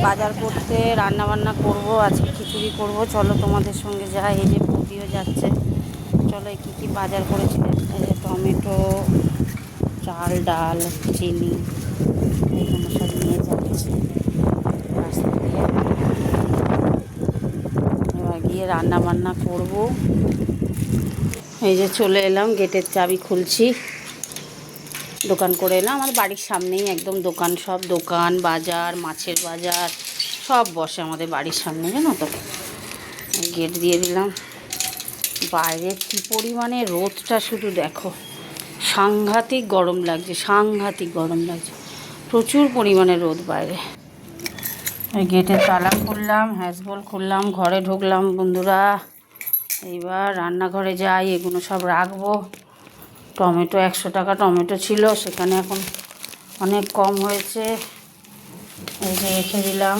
বাজার করতে, রান্না বান্না করব, আজকে খিচুড়ি করব। চলো তোমাদের সঙ্গে যাই। এই যে বৌদিও যাচ্ছে। চলো কী কী বাজার করেছিলেন। এই যে টমেটো, চাল, ডাল, চিনি, এগুলো সব নিয়ে যাচ্ছে রাস্তা দিয়ে। এবার গিয়ে রান্না বান্না করব। এই যে চলে এলাম, গেটের চাবি খুলছি। দোকান করে এলাম, আমার বাড়ির সামনেই একদম দোকান, সব দোকান, বাজার, মাছের বাজার সব বসে আমাদের বাড়ির সামনে, জানো তো। গেট দিয়ে দিলাম। বাইরে কী পরিমাণে রোদটা শুধু দেখো, সাংঘাতিক গরম লাগছে, সাংঘাতিক গরম লাগছে, প্রচুর পরিমাণে রোদ বাইরে। এই গেটের তালা খুললাম, হ্যাজবল খুললাম, ঘরে ঢুকলাম বন্ধুরা। এইবার রান্নাঘরে যাই, এগুলো সব রাখবো। টমেটো 100 টাকা টমেটো ছিল, সেখানে এখন অনেক কম হয়েছে। এই যে রেখে দিলাম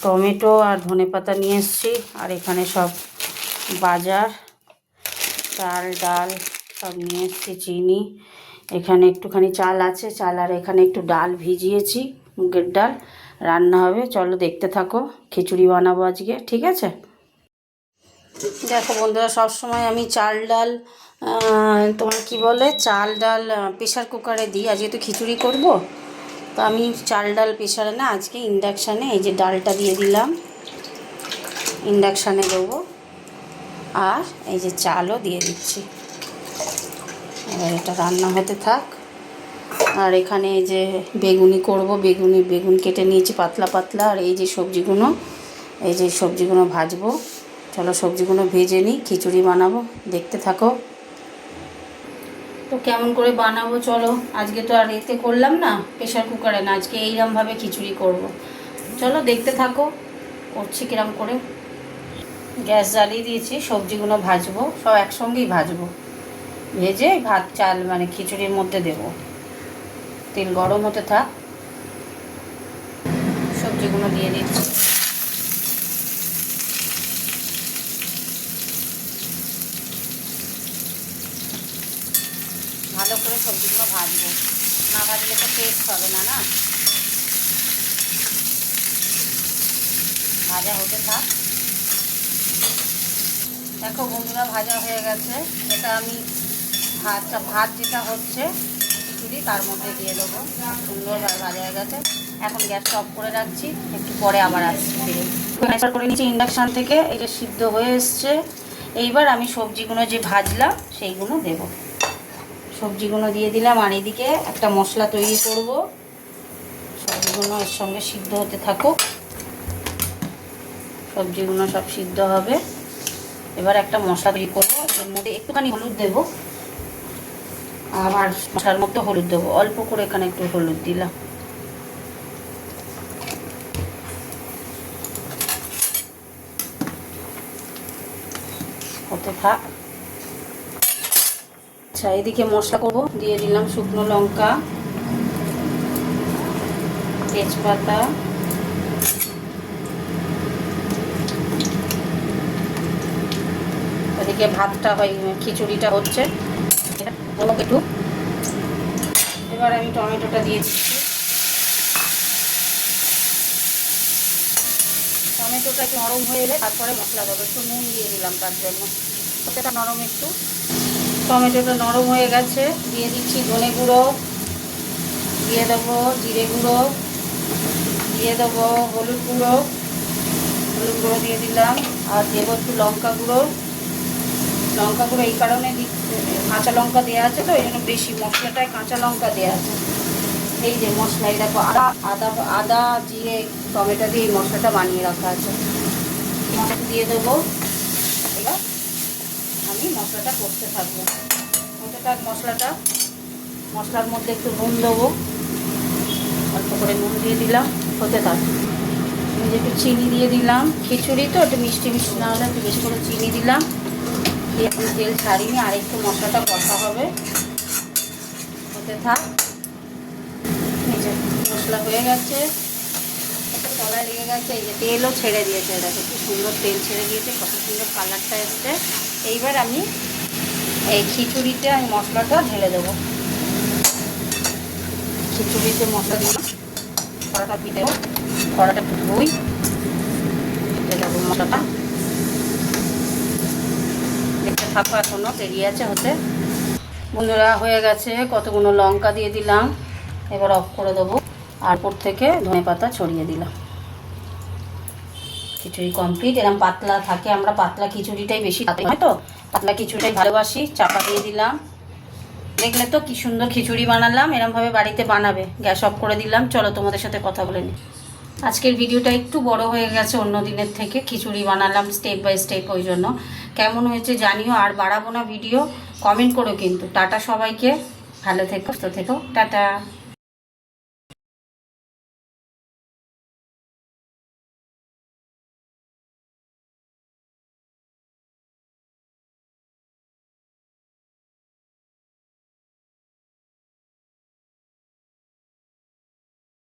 টমেটো আর ধনেপাতা নিয়ে এসেছি। আর এখানে সব বাজার, চাল, ডাল সব নিয়ে এসেছি, চিনি, এখানে একটুখানি চাল আছে, চাল, আর এখানে একটু ডাল ভিজিয়েছি, মুগের ডাল, রান্না হবে। চলো দেখতে থাকো, খিচুড়ি বানাবো আজকে, ঠিক আছে। দেখো বন্ধুরা, সবসময় আমি চাল ডাল, তোমার কি বলে, চাল ডাল প্রেশার কুকারে দিই। আজকে তো খিচুড়ি করব, তো আমি চাল ডাল প্রেশারে না, আজকে ইন্ডাকশানে এই যে ডালটা দিয়ে দিলাম, ইন্ডাকশানে দেবো। আর এই যে চালও দিয়ে দিচ্ছি। এবার এটা রান্না হতে থাক। আর এখানে এই যে বেগুনি করব, বেগুন কেটে নিয়েছি পাতলা পাতলা। আর এই যে সবজিগুলো, এই যে সবজিগুলো ভাজবো। চলো সবজিগুলো ভেজে নিই, খিচুড়ি বানাবো, দেখতে থাকো। তো কেমন করে বানাবো চলো। আজকে তো আর এতে করলাম না, প্রেশার কুকারে না, আজকে এইরকমভাবে খিচুড়ি করব। চলো দেখতে থাকো করছি কিরম করে। গ্যাস জ্বালিয়ে দিয়েছি, সবজিগুলো ভাজবো, সব একসঙ্গেই ভাজবো। ভেজে ভাত চাল মানে খিচুড়ির মধ্যে দেব। তেল গরম হতে থাক, সবজিগুলো দিয়ে দিচ্ছি। ভালো করে সবজিগুলো ভাজবো, না ভাজলে তো টেস্ট হবে না, না। ভাজা হতে থাক। দেখো বন্ধুরা, ভাজা হয়ে গেছে। এটা আমি ভাত যেটা হচ্ছে খিচুড়ি, তার মধ্যে দিয়ে দেবো। সুন্দর ভাজা হয়ে গেছে। এখন গ্যাসটা অফ করে রাখছি, একটু পরে আবার আসছি ফিরে। গ্যাসটা করে নিচ্ছি ইন্ডাকশান থেকে, এই যে সিদ্ধ হয়ে এসছে। এইবার আমি সবজিগুলো যে ভাজলাম সেইগুলো দেব। সবজিগুলো দিয়ে দিলাম, আর এদিকে একটা মশলা তৈরি করব। সবজিগুলো এর সঙ্গে সিদ্ধ হতে থাকুক, সবজিগুলো সব সিদ্ধ হবে। এবার একটা মশলা তৈরি করবো, এর মধ্যে একটুখানি হলুদ দেবো। আবার মশলার মধ্যে হলুদ দেবো, অল্প করে এখানে একটু হলুদ দিলাম। হতে থাক। আচ্ছা, এদিকে মশলা করবো, দিয়ে দিলাম শুকনো লঙ্কা, তেজপাতা, এদিকে ভাতটা হয়, খিচুড়িটা হচ্ছে একটু। এবার আমি টমেটোটা দিয়ে দিচ্ছি। টমেটোটা একটু নরম হয়ে এলে তারপরে মশলা দেবো। একটু নুন দিয়ে দিলাম তার জন্য, ওটা নরম একটু। টমেটোটা নরম হয়ে গেছে, দিয়ে দিচ্ছি ধনে গুঁড়ো, দিয়ে দেবো জিরে গুঁড়ো, দিয়ে দেবো হলুদ গুঁড়ো, দিয়ে দিলাম। আর দেবো একটু লঙ্কা গুঁড়ো। এই কারণে কাঁচা লঙ্কা দেওয়া আছে, তো এই জন্য বেশি মশলাটায় কাঁচা লঙ্কা দেওয়া আছে। এই যে মশলা, এই দেখো আদা জিরে টমেটো দিয়ে এই মশলাটা বানিয়ে রাখা আছে, দিয়ে দেবো। এবার আমি মশলাটা করতে থাকবো, হতে থাক মশলাটা। মশলার মধ্যে একটু নুন দেবো, অল্প করে নুন দিয়ে দিলাম, হতে থাক। আমি একটু চিনি দিয়ে দিলাম, খিচুড়ি তো একটু মিষ্টি মিষ্টি না হলে একটু বেশি করে চিনি দিলাম। দিয়ে একটু তেল ছাড়িয়ে আর একটু মশলাটা কষা হবে, হতে থাক। এই যে মশলা হয়ে গেছে, তলায় লেগে গেছে, এই যে তেলও ছেড়ে দিয়েছে, দেখো কি সুন্দর তেল ছেড়ে দিয়েছে, কত সুন্দর কালারটা এসছে। এইবার আমি এই খিচুড়িতে আমি মশলাটা ঢেলে দেবো। খিচুড়িতে মশলা দিলাম, কড়াটা দিয়ে দেবো, কড়াটা একটু ধুই, দেবো মশলাটা। দেখতে থাকো, এখনও দেরি আছে হতে। বন্ধুরা হয়ে গেছে, কতগুলো লঙ্কা দিয়ে দিলাম, এবার অফ করে দেবো। আর উপর থেকে ধনেপাতা ছড়িয়ে দিলাম। খিচুড়ি কমপ্লিট। এরকম পাতলা থাকে, আমরা পাতলা খিচুড়িটাই বেশি হয় তো, পাতলা খিচুড়িটাই ভালোবাসি। চাপা দিয়ে দিলাম। দেখলে তো কি সুন্দর খিচুড়ি বানালাম। এরমভাবে বাড়িতে বানাবে। গ্যাস অফ করে দিলাম। চলো তোমাদের সাথে কথা বলে নিই। আজকের ভিডিওটা একটু বড় হয়ে গেছে অন্য দিনের থেকে, খিচুড়ি বানালাম স্টেপ বাই স্টেপ, ওই জন্য। কেমন হয়েছে জানিও, আর বাড়াবো না ভিডিও, কমেন্ট করো কিন্তু। টাটা সবাইকে, ভালো থেকো, সুস্থ থেকো, টাটা।